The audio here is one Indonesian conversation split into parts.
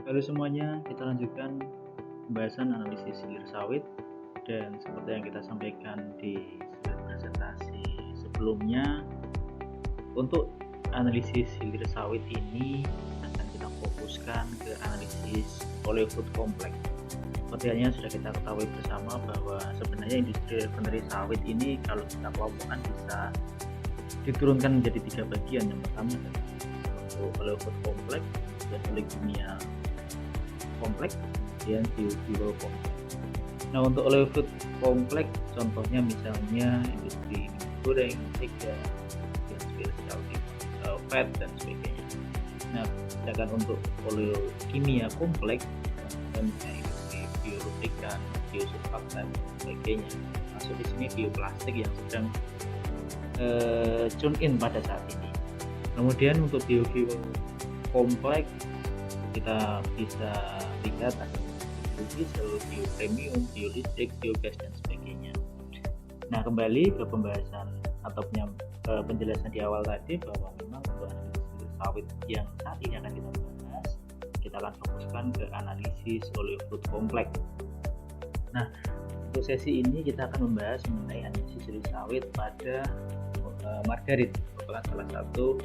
Halo semuanya, kita lanjutkan pembahasan analisis hilir sawit, dan seperti yang kita sampaikan di slide presentasi sebelumnya, untuk analisis hilir sawit ini akan kita fokuskan ke analisis oleofood complex. Seperti yang sudah kita ketahui bersama bahwa sebenarnya industri refinery sawit ini kalau kita kelompokkan bisa diturunkan menjadi 3 bagian. Yang pertama adalah untuk oleofood complex, dan oligomia kompleks, dan biofuel kompleks. Nah, untuk oleofood kompleks contohnya misalnya industri minyak goreng, tiga, dan specialty fat dan sebagainya. Nah, sedangkan untuk oleokimia kompleks contohnya industri biolubrikan, biosurfaktan dan sebagainya. Masuk di sini bioplastik yang sedang tune in pada saat ini. Kemudian untuk biofuel kompleks kita bisa lihat ada biodiesel, biopremium, biolistrik, biogas dan sebagainya. Nah, kembali ke pembahasan atau penjelasan di awal tadi bahwa memang untuk analisis sawit yang saat ini akan kita bahas, kita akan fokuskan ke analisis oleofood complex. Nah, untuk sesi ini kita akan membahas mengenai analisis sawit pada margarin, merupakan salah satu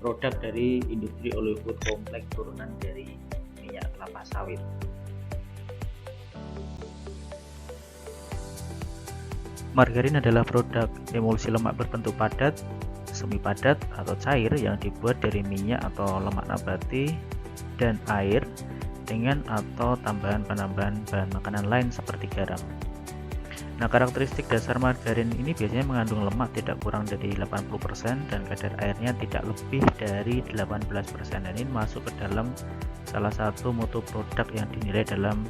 produk dari industri oleofood kompleks turunan dari minyak kelapa sawit. Margarin adalah produk emulsi lemak berbentuk padat, semi padat atau cair yang dibuat dari minyak atau lemak nabati dan air dengan atau tambahan penambahan bahan makanan lain seperti garam. Nah, karakteristik dasar margarin ini biasanya mengandung lemak tidak kurang dari 80% dan kadar airnya tidak lebih dari 18%. Dan ini masuk ke dalam salah satu mutu produk yang dinilai dalam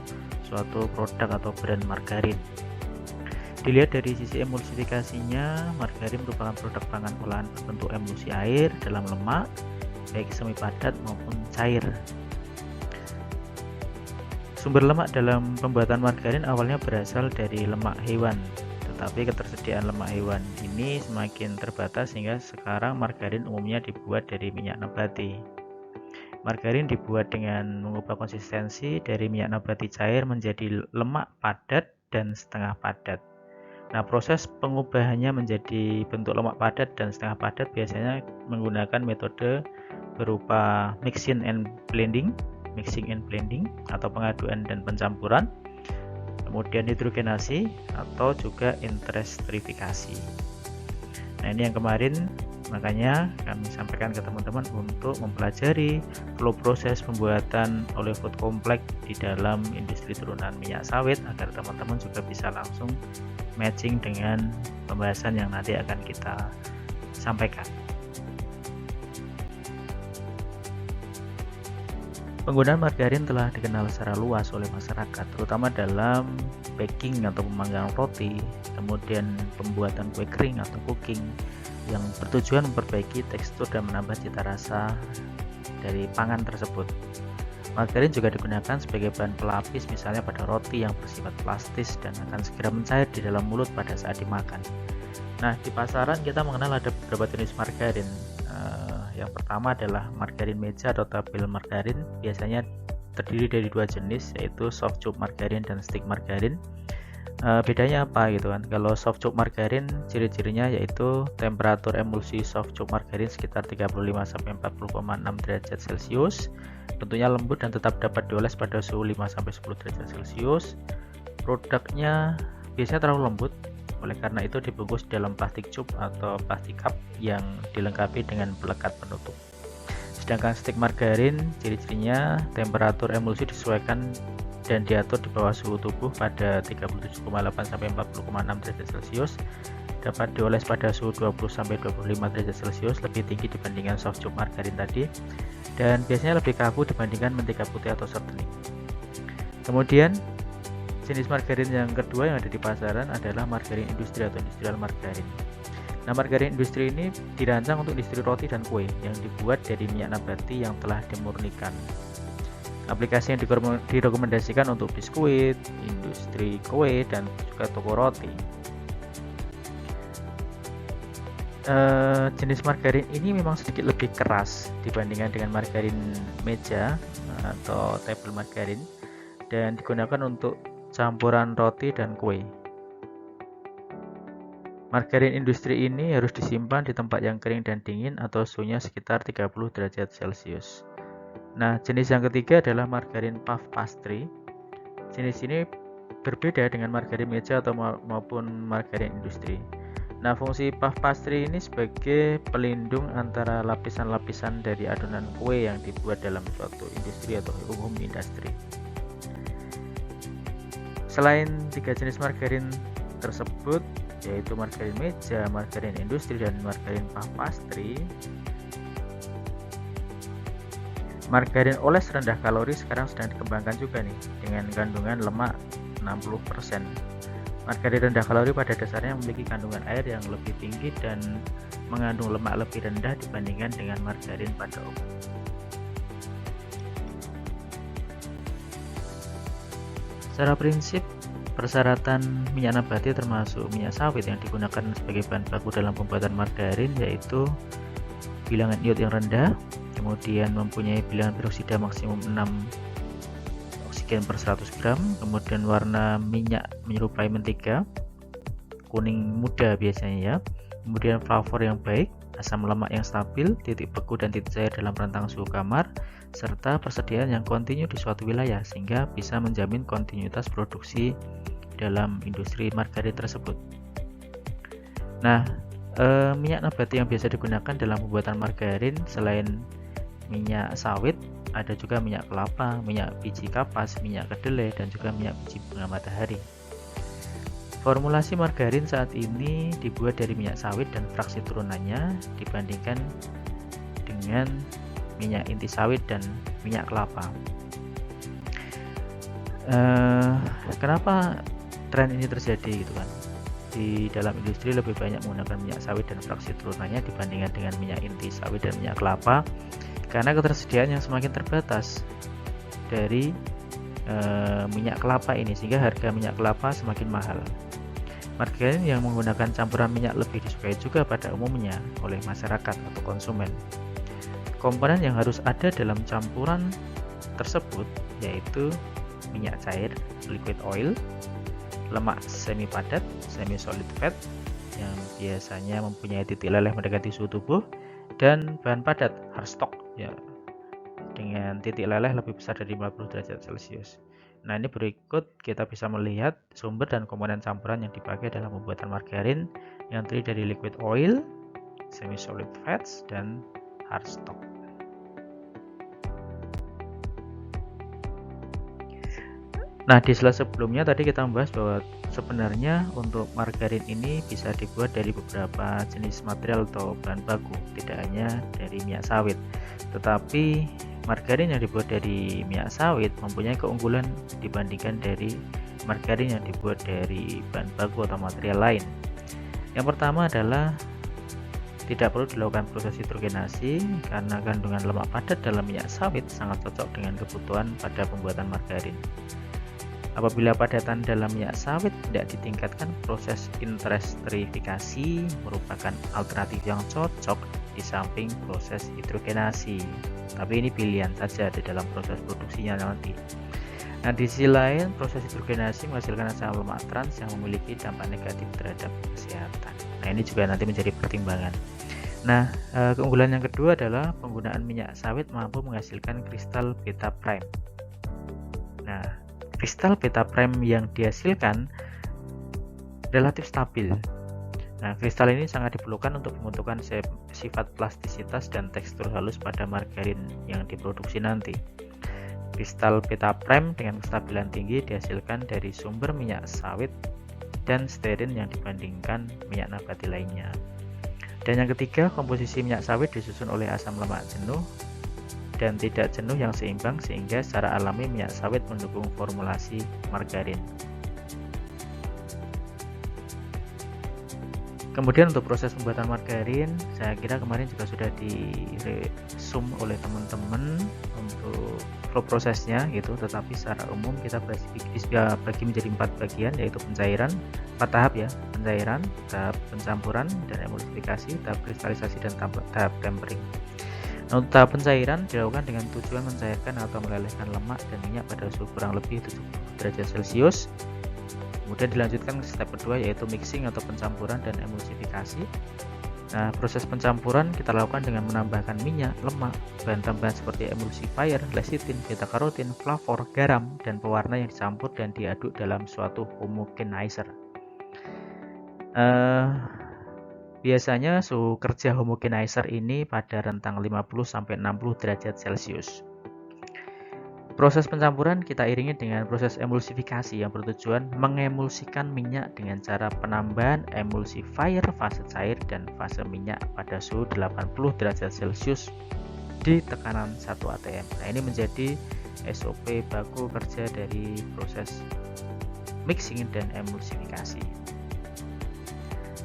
suatu produk atau brand margarin. Dilihat dari sisi emulsifikasinya, margarin merupakan produk pangan olahan berbentuk emulsi air dalam lemak, baik semi padat maupun cair. Sumber lemak dalam pembuatan margarin awalnya berasal dari lemak hewan, tetapi ketersediaan lemak hewan ini semakin terbatas sehingga sekarang margarin umumnya dibuat dari minyak nabati. Margarin dibuat dengan mengubah konsistensi dari minyak nabati cair menjadi lemak padat dan setengah padat. Nah, proses pengubahannya menjadi bentuk lemak padat dan setengah padat biasanya menggunakan metode berupa mixing and blending atau pengaduan dan pencampuran, kemudian hidrogenasi atau juga esterifikasi. Nah, ini yang kemarin makanya kami sampaikan ke teman-teman untuk mempelajari flow proses pembuatan oleofood kompleks di dalam industri turunan minyak sawit agar teman-teman juga bisa langsung matching dengan pembahasan yang nanti akan kita sampaikan. Penggunaan margarin telah dikenal secara luas oleh masyarakat, terutama dalam baking atau pemanggangan roti, kemudian pembuatan kue kering atau cooking yang bertujuan memperbaiki tekstur dan menambah cita rasa dari pangan tersebut. Margarin juga digunakan sebagai bahan pelapis misalnya pada roti yang bersifat plastis dan akan segera mencair di dalam mulut pada saat dimakan. Nah, di pasaran kita mengenal ada beberapa jenis margarin. Yang pertama adalah margarin meja atau tabel margarin, biasanya terdiri dari 2 jenis, yaitu soft chopped margarin dan stick margarin. Bedanya apa gitu kan? Kalau soft chopped margarin ciri-cirinya yaitu temperatur emulsi soft chopped margarin sekitar 35-40,6 derajat Celcius, bentuknya lembut dan tetap dapat dioles pada suhu 5-10 derajat Celcius. Produknya biasanya terlalu lembut, oleh karena itu dibungkus dalam plastik cup atau plastik cup yang dilengkapi dengan pelekat penutup. Sedangkan stick margarin ciri-cirinya temperatur emulsi disesuaikan dan diatur di bawah suhu tubuh pada 37,8-40,6 derajat Celcius, dapat dioles pada suhu 20-25 derajat Celcius, lebih tinggi dibandingkan soft chopped margarin tadi, dan biasanya lebih kaku dibandingkan mentega putih atau shortening. Kemudian jenis margarin yang kedua yang ada di pasaran adalah margarin industri atau industrial margarin. Nah, margarin industri ini dirancang untuk industri roti dan kue yang dibuat dari minyak nabati yang telah dimurnikan. Aplikasi yang direkomendasikan untuk biskuit, industri kue, dan juga toko roti. Jenis margarin ini memang sedikit lebih keras dibandingkan dengan margarin meja atau table margarin, dan digunakan untuk campuran roti dan kue. Margarin industri ini harus disimpan di tempat yang kering dan dingin atau suhunya sekitar 30 derajat Celcius. Nah, jenis yang ketiga adalah margarin puff pastry. Jenis ini berbeda dengan margarin meja atau maupun margarin industri. Nah, fungsi puff pastry ini sebagai pelindung antara lapisan-lapisan dari adonan kue yang dibuat dalam suatu industri atau umum industri. Selain tiga jenis margarin tersebut, yaitu margarin meja, margarin industri, dan margarin puff pastry, margarin oles rendah kalori sekarang sedang dikembangkan juga nih dengan kandungan lemak 60%. Margarin rendah kalori pada dasarnya memiliki kandungan air yang lebih tinggi dan mengandung lemak lebih rendah dibandingkan dengan margarin pada umumnya. Secara prinsip, persyaratan minyak nabati termasuk minyak sawit yang digunakan sebagai bahan baku dalam pembuatan margarin yaitu bilangan iod yang rendah, kemudian mempunyai bilangan peroksida maksimum 6 oksigen per 100 gram, kemudian warna minyak menyerupai mentega, kuning muda biasanya ya, kemudian flavor yang baik, asam lemak yang stabil, titik beku dan titik cair dalam rentang suhu kamar, serta persediaan yang kontinu di suatu wilayah sehingga bisa menjamin kontinuitas produksi dalam industri margarin tersebut. Nah, minyak nabati yang biasa digunakan dalam pembuatan margarin selain minyak sawit, ada juga minyak kelapa, minyak biji kapas, minyak kedelai, dan juga minyak biji bunga matahari. Formulasi margarin saat ini dibuat dari minyak sawit dan fraksi turunannya dibandingkan dengan minyak inti sawit dan minyak kelapa. Kenapa tren ini terjadi gitu kan? Di dalam industri lebih banyak menggunakan minyak sawit dan fraksi turunannya dibandingkan dengan minyak inti sawit dan minyak kelapa, karena ketersediaan yang semakin terbatas dari minyak kelapa ini, sehingga harga minyak kelapa semakin mahal. Margarin yang menggunakan campuran minyak lebih disukai juga pada umumnya oleh masyarakat atau konsumen. Komponen yang harus ada dalam campuran tersebut yaitu minyak cair, liquid oil, lemak semi padat, semi solid fat yang biasanya mempunyai titik leleh mendekati suhu tubuh, dan bahan padat, hard stock ya, dengan titik leleh lebih besar dari 50 derajat Celcius. Nah, ini berikut kita bisa melihat sumber dan komponen campuran yang dipakai dalam pembuatan margarin yang terdiri dari liquid oil, semi solid fats, dan hard stock. Nah, di slide sebelumnya tadi kita membahas bahwa sebenarnya untuk margarin ini bisa dibuat dari beberapa jenis material atau bahan baku, tidak hanya dari minyak sawit. Tetapi margarin yang dibuat dari minyak sawit mempunyai keunggulan dibandingkan dari margarin yang dibuat dari bahan baku atau material lain. Yang pertama adalah tidak perlu dilakukan proses hidrogenasi karena kandungan lemak padat dalam minyak sawit sangat cocok dengan kebutuhan pada pembuatan margarin. Apabila padatan dalam minyak sawit tidak ditingkatkan, proses intersterifikasi merupakan alternatif yang cocok di samping proses hidrogenasi. Tapi ini pilihan saja di dalam proses produksinya nanti. Nah, di sisi lain, proses hidrogenasi menghasilkan asam lemak trans yang memiliki dampak negatif terhadap kesehatan. Nah, ini juga nanti menjadi pertimbangan. Nah, keunggulan yang kedua adalah penggunaan minyak sawit mampu menghasilkan kristal beta prime. Nah, kristal beta prime yang dihasilkan relatif stabil. Nah, kristal ini sangat diperlukan untuk pembentukan sifat plastisitas dan tekstur halus pada margarin yang diproduksi nanti. Kristal beta prime dengan kestabilan tinggi dihasilkan dari sumber minyak sawit dan stearin yang dibandingkan minyak nabati lainnya. Dan yang ketiga, komposisi minyak sawit disusun oleh asam lemak jenuh dan tidak jenuh yang seimbang sehingga secara alami minyak sawit mendukung formulasi margarin. Kemudian untuk proses pembuatan margarin, saya kira kemarin juga sudah diresum oleh teman-teman untuk flow prosesnya gitu, tetapi secara umum kita bisa bagi menjadi 4 bagian, yaitu pencairan, 4 tahap ya, pencairan, tahap pencampuran dan emulsifikasi, tahap kristalisasi dan tahap tempering. Nah, untuk tahap pencairan dilakukan dengan tujuan mencairkan atau melelehkan lemak dan minyak pada suhu kurang lebih 70 derajat Celcius. Kemudian dilanjutkan ke step kedua, yaitu mixing atau pencampuran dan emulsifikasi. Nah, proses pencampuran kita lakukan dengan menambahkan minyak, lemak, bahan tambahan seperti emulsifier, lecithin, beta-karotin, flavor, garam, dan pewarna yang dicampur dan diaduk dalam suatu homogenizer. Biasanya suhu kerja homogenizer ini pada rentang 50-60 derajat Celcius. Proses pencampuran kita iringi dengan proses emulsifikasi yang bertujuan mengemulsikan minyak dengan cara penambahan emulsifier fase cair dan fase minyak pada suhu 80 derajat Celcius di tekanan 1 atm. Nah, ini menjadi SOP baku kerja dari proses mixing dan emulsifikasi.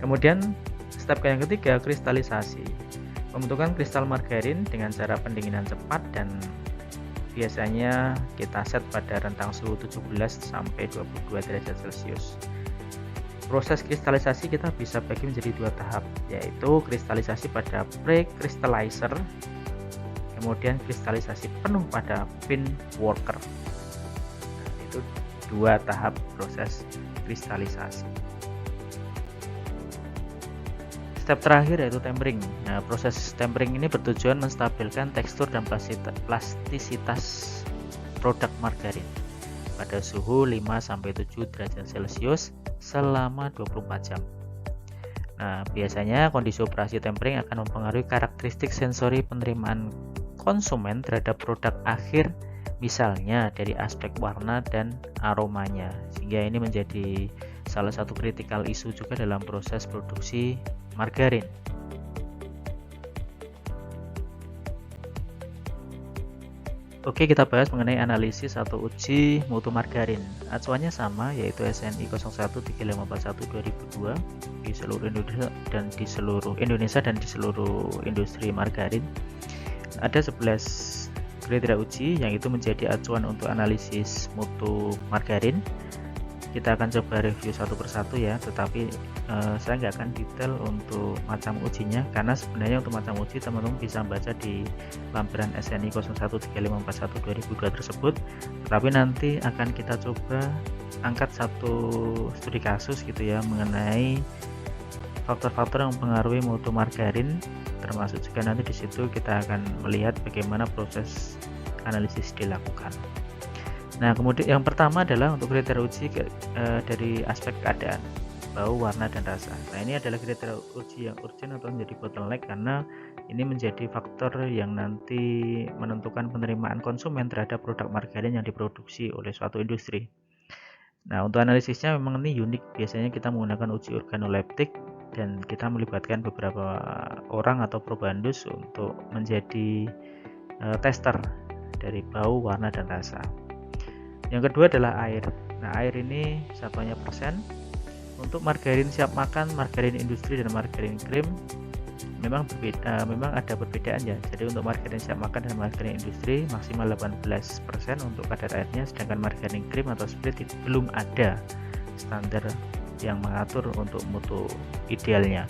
Kemudian step yang ketiga, kristalisasi. Pembentukan kristal margarin dengan cara pendinginan cepat dan biasanya kita set pada rentang suhu 17 sampai 22 derajat Celcius. Proses kristalisasi kita bisa bagi menjadi 2 tahap, yaitu kristalisasi pada pre-crystallizer, kemudian kristalisasi penuh pada pin worker. Itu 2 tahap proses kristalisasi. Step terakhir yaitu tempering. Nah, proses tempering ini bertujuan menstabilkan tekstur dan plastisitas produk margarin pada suhu 5-7 derajat Celcius selama 24 jam. Nah, biasanya kondisi operasi tempering akan mempengaruhi karakteristik sensori penerimaan konsumen terhadap produk akhir, misalnya dari aspek warna dan aromanya, sehingga ini menjadi salah satu critical issue juga dalam proses produksi margarin. Oke, kita bahas mengenai analisis atau uji mutu margarin. Acuannya sama, yaitu SNI 013541-2002 di seluruh Indonesia dan di seluruh industri margarin. Ada 11 kriteria uji yang itu menjadi acuan untuk analisis mutu margarin. Kita akan coba review satu persatu ya, tetapi saya nggak akan detail untuk macam ujinya, karena sebenarnya untuk macam uji teman-teman bisa baca di lampiran SNI 013541-2002 tersebut, tetapi nanti akan kita coba angkat satu studi kasus gitu ya, mengenai faktor-faktor yang mempengaruhi mutu margarin, termasuk juga nanti di situ kita akan melihat bagaimana proses analisis dilakukan. Nah, kemudian yang pertama adalah untuk kriteria uji dari aspek keadaan, bau, warna, dan rasa. Nah, ini adalah kriteria uji yang urgent atau menjadi bottleneck, karena ini menjadi faktor yang nanti menentukan penerimaan konsumen terhadap produk margarin yang diproduksi oleh suatu industri. Nah, untuk analisisnya memang ini unik. Biasanya kita menggunakan uji organoleptik dan kita melibatkan beberapa orang atau probandus untuk menjadi tester dari bau, warna, dan rasa. Yang kedua adalah air. Nah, air ini satuannya persen. Untuk margarin siap makan, margarin industri, dan margarin krim memang ada perbedaan ya. Jadi untuk margarin siap makan dan margarin industri maksimal 18% untuk kadar airnya, sedangkan margarin krim atau split belum ada standar yang mengatur untuk mutu idealnya.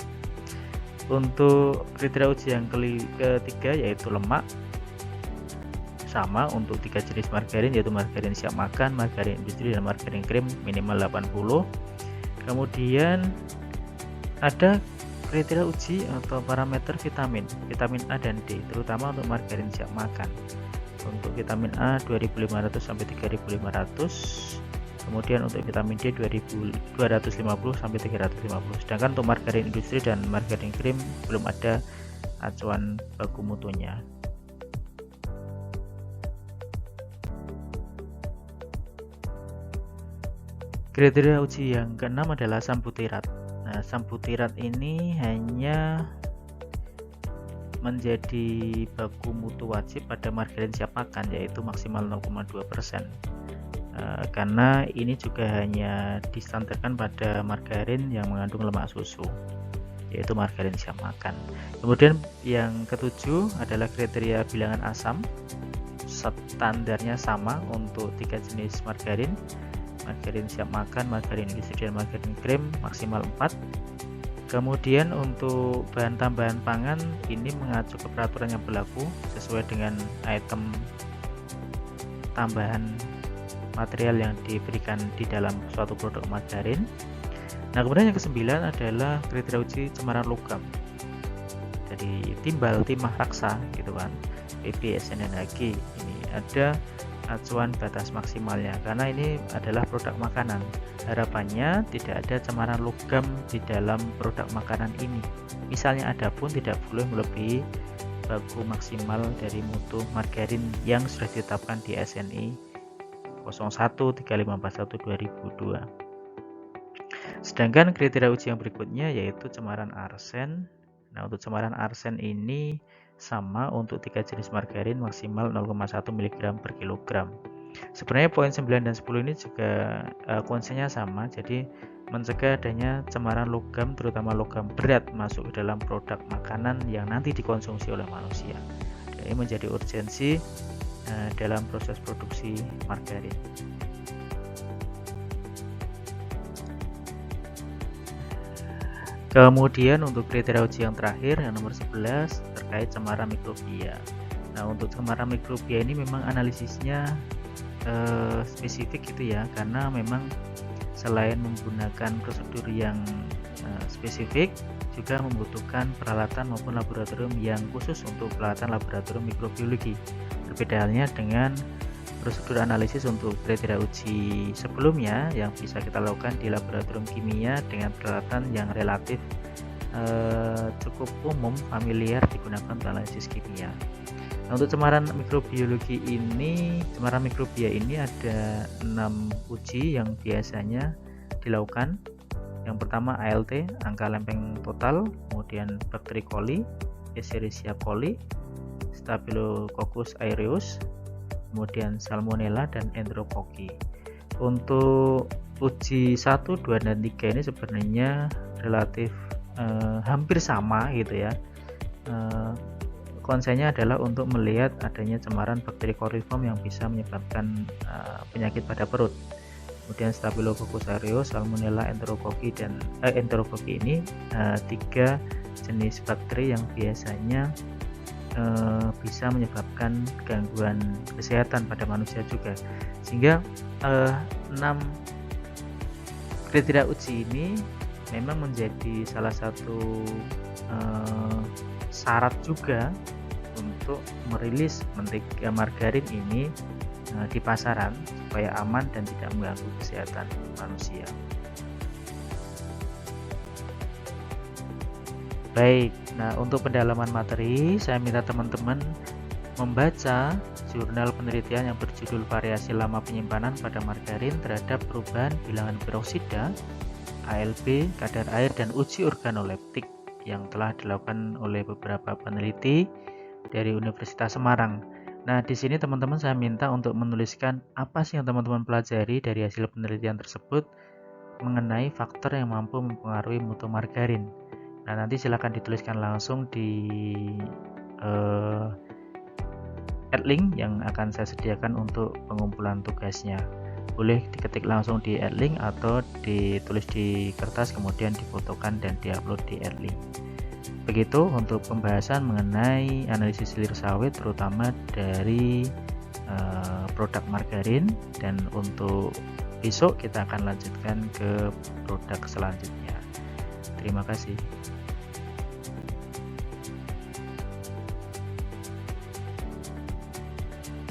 Untuk kriteria uji yang ketiga yaitu lemak. Sama untuk 3 jenis margarin, yaitu margarin siap makan, margarin industri, dan margarin krim minimal 80. Kemudian ada kriteria uji atau parameter vitamin A dan D, terutama untuk margarin siap makan. Untuk vitamin A 2500 sampai 3500, kemudian untuk vitamin D 2250 sampai 350. Sedangkan untuk margarin industri dan margarin krim belum ada acuan baku mutunya. Kriteria uji yang keenam adalah sambutirat. Nah, sambutirat ini hanya menjadi baku mutu wajib pada margarin siap makan, yaitu maksimal 0,2%. Karena ini juga hanya distandarkan pada margarin yang mengandung lemak susu, yaitu margarin siap makan. Kemudian yang ketujuh adalah kriteria bilangan asam. standarnya sama untuk 3 jenis margarin siap makan, margarin industri, dan margarin krim maksimal 4. Kemudian untuk bahan tambahan pangan ini mengacu ke peraturan yang berlaku sesuai dengan item tambahan material yang diberikan di dalam suatu produk margarin. Nah, kemudian yang ke-9 adalah kriteria uji cemaran logam. Jadi timbal, timah, raksa gitu kan, PP, SN, dan HG. Ini ada acuan batas maksimalnya karena ini adalah produk makanan. Harapannya tidak ada cemaran logam di dalam produk makanan ini. Misalnya ada pun tidak boleh melebihi baku maksimal dari mutu margarin yang sudah ditetapkan di SNI 013541/2002. Sedangkan kriteria uji yang berikutnya yaitu cemaran arsen. Nah, untuk cemaran arsen ini sama untuk 3 jenis margarin maksimal 0,1 mg per kilogram. Sebenarnya poin 9 dan 10 ini juga konsepnya sama, jadi mencegah adanya cemaran logam, terutama logam berat masuk ke dalam produk makanan yang nanti dikonsumsi oleh manusia. Jadi menjadi urgensi dalam proses produksi margarin. Kemudian untuk kriteria uji yang terakhir, yang nomor 11, terkait cemaran mikrobia. Nah, untuk cemaran mikrobia ini memang analisisnya spesifik gitu ya, karena memang selain menggunakan prosedur yang spesifik, juga membutuhkan peralatan maupun laboratorium yang khusus untuk peralatan laboratorium mikrobiologi. Berbeda halnya dengan prosedur analisis untuk kriteria uji sebelumnya yang bisa kita lakukan di laboratorium kimia dengan peralatan yang relatif cukup umum, familiar digunakan untuk analisis kimia. Nah, untuk cemaran mikrobia ini ada 6 uji yang biasanya dilakukan. Yang pertama ALT, angka lempeng total, kemudian bakteri coli, Escherichia coli, Staphylococcus aureus, kemudian Salmonella, dan Enterokoki. Untuk uji 1, 2, dan 3 ini sebenarnya relatif hampir sama gitu ya. Konsepnya adalah untuk melihat adanya cemaran bakteri coliform yang bisa menyebabkan penyakit pada perut. Kemudian Staphylococcus aureus, Salmonella, Enterokoki ini 3 jenis bakteri yang biasanya bisa menyebabkan gangguan kesehatan pada manusia juga. Sehingga 6 kriteria uji ini memang menjadi salah satu syarat juga untuk merilis mentega margarin ini di pasaran supaya aman dan tidak mengganggu kesehatan manusia. Baik, nah untuk pendalaman materi saya minta teman-teman membaca jurnal penelitian yang berjudul Variasi Lama Penyimpanan pada Margarin terhadap Perubahan Bilangan Peroksida, ALB, kadar air, dan uji organoleptik yang telah dilakukan oleh beberapa peneliti dari Universitas Semarang. Nah, di sini teman-teman saya minta untuk menuliskan apa sih yang teman-teman pelajari dari hasil penelitian tersebut mengenai faktor yang mampu mempengaruhi mutu margarin. Nah, nanti silakan dituliskan langsung di adlink yang akan saya sediakan untuk pengumpulan tugasnya. Boleh diketik langsung di adlink atau ditulis di kertas kemudian difotokan dan diupload di adlink. Begitu untuk pembahasan mengenai analisis hilir sawit terutama dari produk margarin, dan untuk besok kita akan lanjutkan ke produk selanjutnya. Terima kasih.